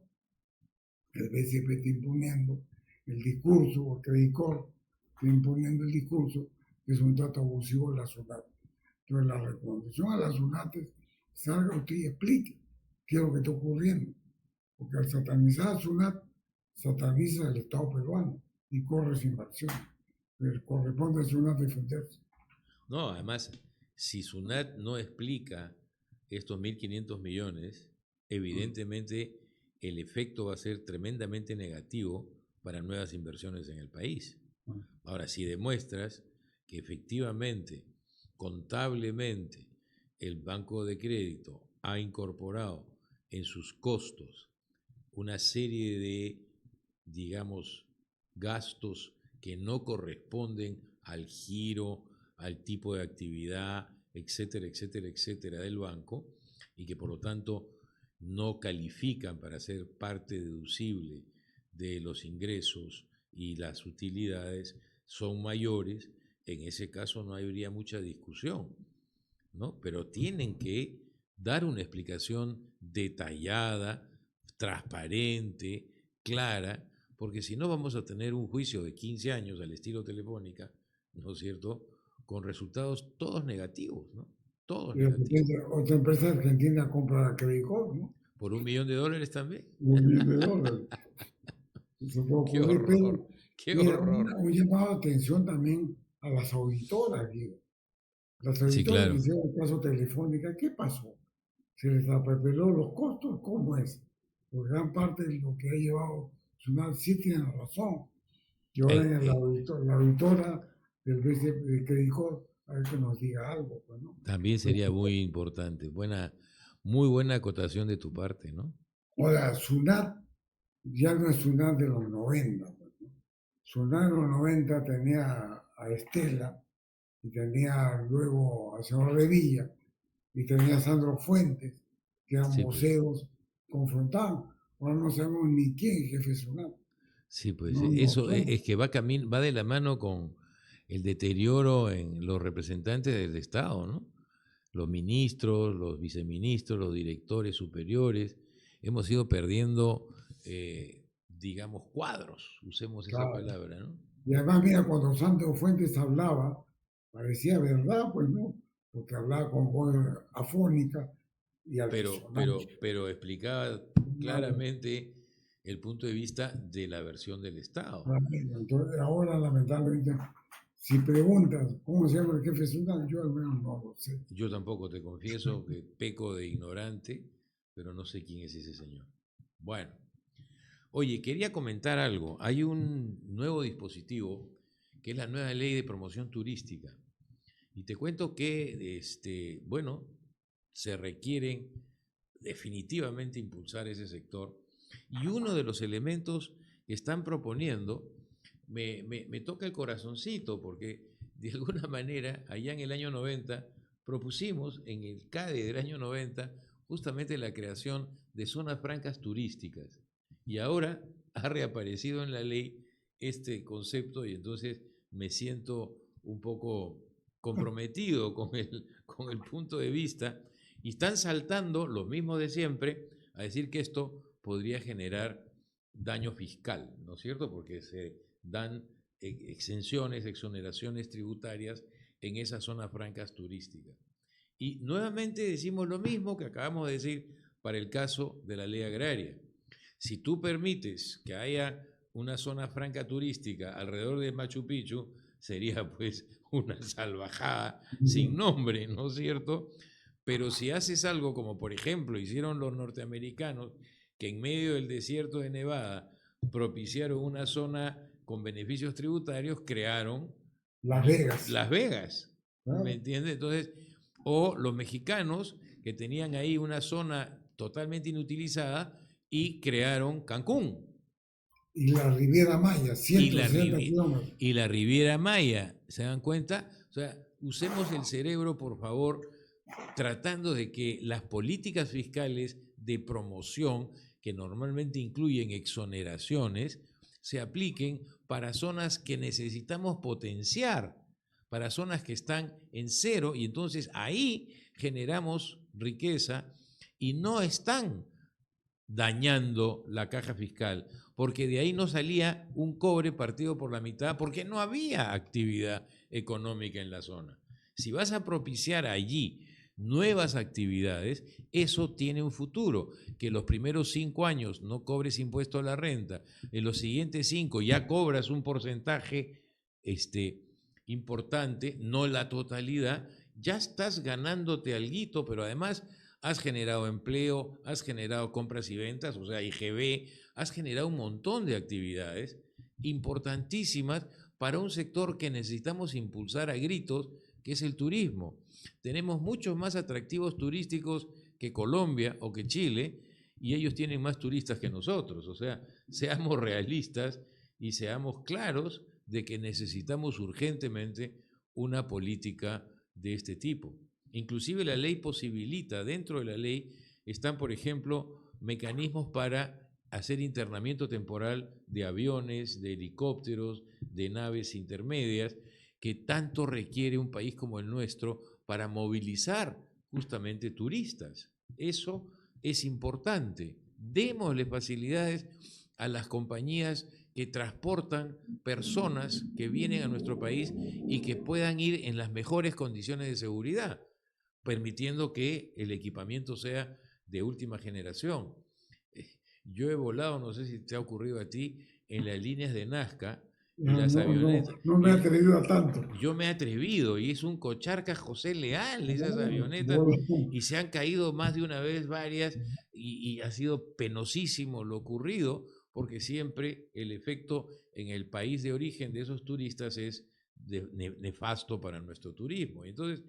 B: el BCP está imponiendo el discurso, o Credicor está imponiendo el discurso, que es un trato abusivo de la SUNAT. Entonces, la recomendación a la SUNAT es, salga usted y explique qué es lo que está ocurriendo. Porque al satanizar a SUNAT, sataniza el Estado peruano y corre sin inversión. Pero corresponde a SUNAT defenderse.
A: No, además, si SUNAT no explica estos 1.500 millones, evidentemente el efecto va a ser tremendamente negativo para nuevas inversiones en el país. Ahora, si demuestras que efectivamente, contablemente, el Banco de Crédito ha incorporado en sus costos una serie de, digamos, gastos que no corresponden al giro, al tipo de actividad, etcétera, etcétera, etcétera, del banco, y que por lo tanto no califican para ser parte deducible de los ingresos y las utilidades son mayores, en ese caso no habría mucha discusión, ¿no? Pero tienen que dar una explicación detallada, transparente, clara, porque si no vamos a tener un juicio de 15 años al estilo Telefónica, ¿no es cierto?, con resultados todos negativos, ¿no? Todos
B: Y de
A: negativos.
B: repente otra empresa argentina compra a Credicor, ¿no?
A: ¿Por $1.000.000 también?
B: $1 millón. Se puede
A: ¡Qué
B: ocurrir, pero
A: horror! ¡Qué
B: mira,
A: horror!
B: un llamado de atención también a las auditoras, Guido. Las
A: Sí,
B: auditoras que
A: claro.
B: hicieron el caso Telefónica, ¿qué pasó? ¿Se les apeló los costos? ¿Cómo es? Por gran parte de lo que ha llevado Sunat sí tiene razón. Y ahora
A: Eh,
B: en
A: eh,
B: la auditora del BC que dijo, a ver que nos diga algo, pues, ¿no?
A: también sería muy importante. Muy buena acotación de tu parte, ¿no?
B: Ahora, Sunat ya no es Sunat de los 90. Pues, ¿no? Sunat en los 90 tenía a Estela y tenía luego a señor Revilla y tenía a Sandro Fuentes, que eran
A: Sí, pues.
B: voceros, confrontaban. Ahora no sabemos ni quién es jefe Sunat.
A: Sí, pues
B: No
A: eso
B: sé.
A: es que va de la mano con el deterioro en los representantes del Estado, ¿no? Los ministros, los viceministros, los directores superiores, hemos ido perdiendo, digamos, cuadros, usemos esa
B: Claro.
A: palabra, ¿no?
B: Y además, mira, cuando Sandro Fuentes hablaba, parecía verdad, pues no, porque hablaba con voz afónica y altisonante.
A: Pero explicaba claramente el punto de vista de la versión del Estado.
B: Entonces, ahora, lamentablemente, si preguntas cómo se llama el jefe Sunat, yo al menos no lo sé.
A: Yo tampoco te confieso que peco de ignorante, pero no sé quién es ese señor. Bueno, oye, quería comentar algo. Hay un nuevo dispositivo que es la nueva ley de promoción turística. Y te cuento que, bueno, se requieren definitivamente impulsar ese sector. Y uno de los elementos que están proponiendo me toca el corazoncito, porque de alguna manera, allá en el año 90, propusimos en el CADE del año 90 justamente la creación de zonas francas turísticas. Y ahora ha reaparecido en la ley este concepto y entonces me siento un poco comprometido con el punto de vista y están saltando los mismos de siempre a decir que esto podría generar daño fiscal, ¿no es cierto? Porque se dan exenciones, exoneraciones tributarias en esas zonas francas turísticas. Y nuevamente decimos lo mismo que acabamos de decir para el caso de la ley agraria. Si tú permites que haya una zona franca turística alrededor de Machu Picchu, sería pues una salvajada sin nombre, ¿no es cierto? Pero si haces algo como por ejemplo hicieron los norteamericanos, que en medio del desierto de Nevada propiciaron una zona con beneficios tributarios, crearon
B: Las Vegas.
A: Las Vegas, ¿me
B: Claro.
A: entiendes? Entonces, o los mexicanos que tenían ahí una zona totalmente inutilizada y crearon Cancún.
B: Y la Riviera Maya,
A: Y la,
B: 160 kilómetros.
A: y la Riviera Maya, ¿se dan cuenta? O sea, usemos el cerebro, por favor, tratando de que las políticas fiscales de promoción, que normalmente incluyen exoneraciones, se apliquen para zonas que necesitamos potenciar, para zonas que están en cero, y entonces ahí generamos riqueza y no están dañando la caja fiscal, porque de ahí no salía un cobre partido por la mitad, porque no había actividad económica en la zona. Si vas a propiciar allí nuevas actividades, eso tiene un futuro. Que los primeros 5 años no cobres impuesto a la renta, en los siguientes 5 ya cobras un porcentaje importante, no la totalidad, ya estás ganándote alguito, pero además has generado empleo, has generado compras y ventas, o sea, IGB, has generado un montón de actividades importantísimas para un sector que necesitamos impulsar a gritos, que es el turismo. Tenemos muchos más atractivos turísticos que Colombia o que Chile, y ellos tienen más turistas que nosotros. O sea, seamos realistas y seamos claros de que necesitamos urgentemente una política de este tipo. Inclusive la ley posibilita, dentro de la ley están, por ejemplo, mecanismos para hacer internamiento temporal de aviones, de helicópteros, de naves intermedias, que tanto requiere un país como el nuestro para movilizar justamente turistas. Eso es importante. Démosle facilidades a las compañías que transportan personas que vienen a nuestro país y que puedan ir en las mejores condiciones de seguridad, permitiendo que el equipamiento sea de última generación. Yo he volado, no sé si te ha ocurrido a ti, en las líneas de Nazca y
B: No,
A: las avionetas.
B: no me he atrevido a tanto.
A: Yo me he atrevido y es un Cocharca José Leal esas avionetas
B: Bueno,
A: y se han caído más de una vez varias y ha sido penosísimo lo ocurrido porque siempre el efecto en el país de origen de esos turistas es nefasto para nuestro turismo. Entonces,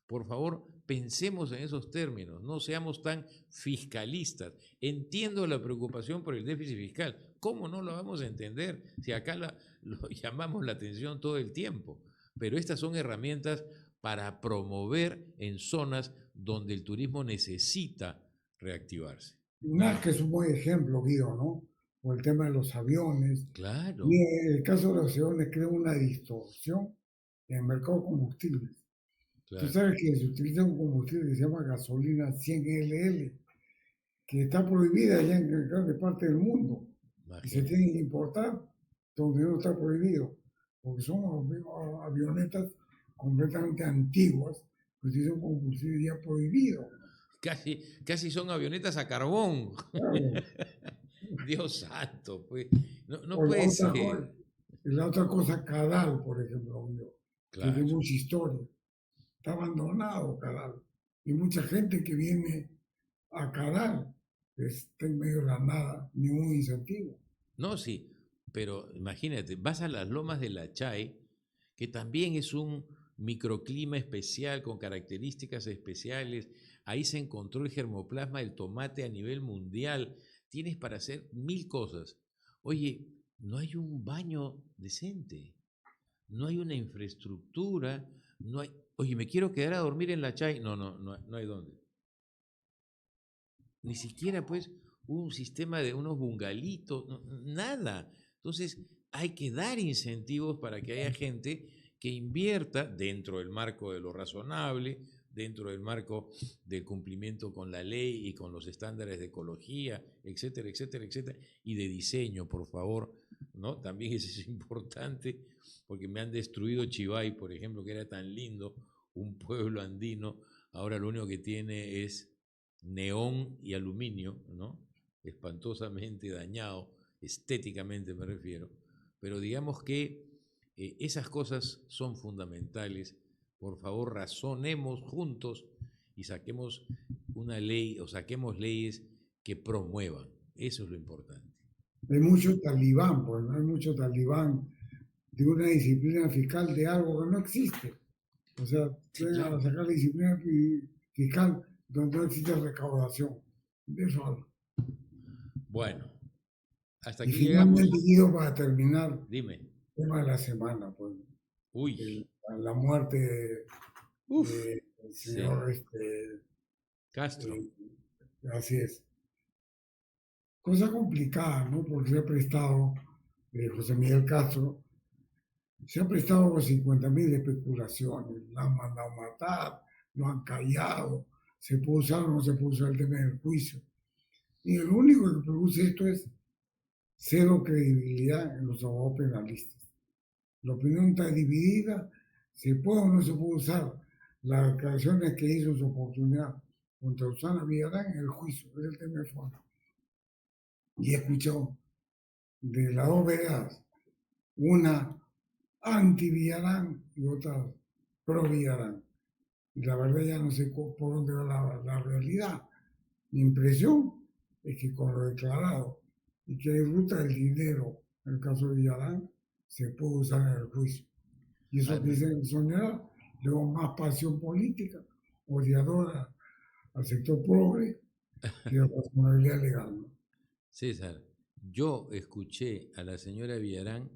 A: por favor, pensemos en esos términos, no seamos tan fiscalistas. Entiendo la preocupación por el déficit fiscal. ¿Cómo no lo vamos a entender si acá lo llamamos la atención todo el tiempo? Pero estas son herramientas para promover en zonas donde el turismo necesita reactivarse.
B: Nazca es un buen ejemplo, Guido, ¿no? Por el tema de los aviones.
A: Claro,
B: Mira, el caso de los aviones crea una distorsión en el mercado de combustibles. Tú
A: claro.
B: sabes que se utiliza un combustible que se llama gasolina 100 LL, que está prohibida ya en gran parte del mundo y se
A: Imagínate.
B: tiene que importar donde no está prohibido, porque son avionetas completamente antiguas que utilizan un combustible ya prohibido.
A: Casi son avionetas a carbón.
B: Claro.
A: Dios santo, pues. No, no
B: O
A: puede ser.
B: la otra cosa, Cadal, por ejemplo, que tiene
A: Claro.
B: mucha historia. Está abandonado Cadal. Y mucha gente que viene a Cadal está en medio de la nada, ningún incentivo.
A: No, sí, pero imagínate, vas a las lomas de la Chay, que también es un microclima especial con características especiales. Ahí se encontró el germoplasma del tomate a nivel mundial. Tienes para hacer 1000 cosas. Oye, no hay un baño decente, no hay una infraestructura, no hay... Oye, me quiero quedar a dormir en la Chay. No, no, no, no hay dónde. Ni siquiera pues un sistema de unos bungalitos, no, nada. Entonces hay que dar incentivos para que haya gente que invierta dentro del marco de lo razonable, dentro del marco del cumplimiento con la ley y con los estándares de ecología, etcétera, etcétera, etcétera, y de diseño, por favor, ¿no? También eso es importante, porque me han destruido Chivay, por ejemplo, que era tan lindo, un pueblo andino, ahora lo único que tiene es neón y aluminio, ¿no? Espantosamente dañado, estéticamente me refiero, pero digamos que esas cosas son fundamentales. Por favor, razonemos juntos y saquemos una ley o saquemos leyes que promuevan. Eso es lo importante.
B: Hay mucho talibán, pues, ¿no? Hay mucho talibán de una disciplina fiscal de algo que no existe. O sea,
A: Sí,
B: vengan
A: claro.
B: a sacar la disciplina fiscal donde no existe recaudación. De eso hablo.
A: Bueno, hasta
B: Y
A: aquí llegamos.
B: finalmente, Guido, para terminar,
A: Dime.
B: el tema de la semana, pues,
A: Uy.
B: la muerte
A: Uf.
B: del
A: Sí.
B: señor,
A: Castro.
B: así es. Cosa complicada, ¿no? Porque se ha prestado, José Miguel Castro, se ha prestado por 50.000 especulaciones, la han mandado matar, lo han callado, se puede usar o no se puede usar el tema del juicio. Y lo único que produce esto es cero credibilidad en los abogados penalistas. La opinión está dividida, se puede o no se puede usar las declaraciones que hizo en su oportunidad contra Susana Villarán en el juicio, es el tema de fondo. Y he escuchado de las dos veredas, una anti-Villarán y otra pro-Villarán. Y la verdad ya no sé por dónde va la realidad. Mi impresión es que con lo declarado y que hay ruta del dinero, en el caso de Villarán, se puede usar en el juicio. Y eso que dicen exonerar, luego más pasión política, odiadora al sector progre, que responsabilidad legal, ¿no?
A: César, yo escuché a la señora Villarán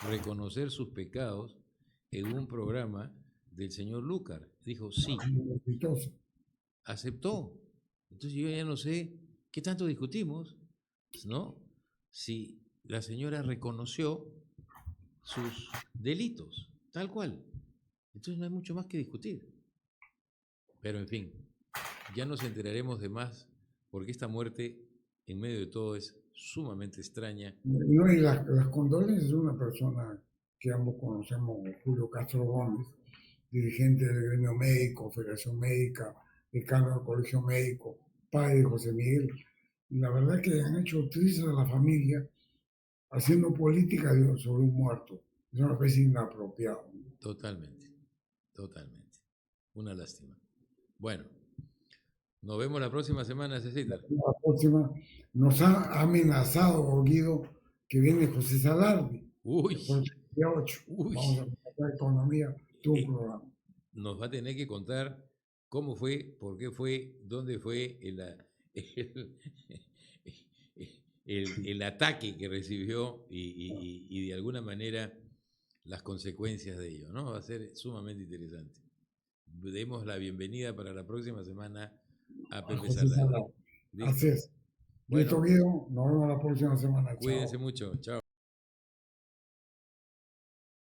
A: reconocer sus pecados en un programa del señor Lúcar. Dijo, sí,
B: Exitoso.
A: aceptó. Entonces yo ya no sé qué tanto discutimos, ¿no? Si la señora reconoció sus delitos, tal cual. Entonces no hay mucho más que discutir. Pero en fin, ya nos enteraremos de más, porque esta muerte, en medio de todo, es sumamente extraña.
B: No, y las condolencias de una persona que ambos conocemos, Julio Castro Gómez, dirigente del gremio médico, Federación Médica, decano del Colegio Médico, padre de José Miguel. Y la verdad es que han hecho trizas a la familia haciendo política sobre un muerto. Es una especie inapropiado.
A: Totalmente, totalmente. Una lástima. Bueno, nos vemos la próxima semana, Cecitar.
B: La próxima nos ha amenazado, Guido, que viene José Salardi,
A: Uy,
B: el próximo día 8.
A: uy.
B: Vamos a tratar economía, tu programa.
A: Nos va a tener que contar cómo fue, por qué fue, dónde fue el ataque que recibió y de alguna manera las consecuencias de ello, ¿no? Va a ser sumamente interesante. Demos la bienvenida para la próxima semana a Pepe
B: José
A: Salardi.
B: Salardi. Así
A: ¿Listo?
B: es. Listo,
A: Bueno,
B: Guido. Nos vemos la próxima semana.
A: cuídense
B: Chao.
A: mucho. Chao.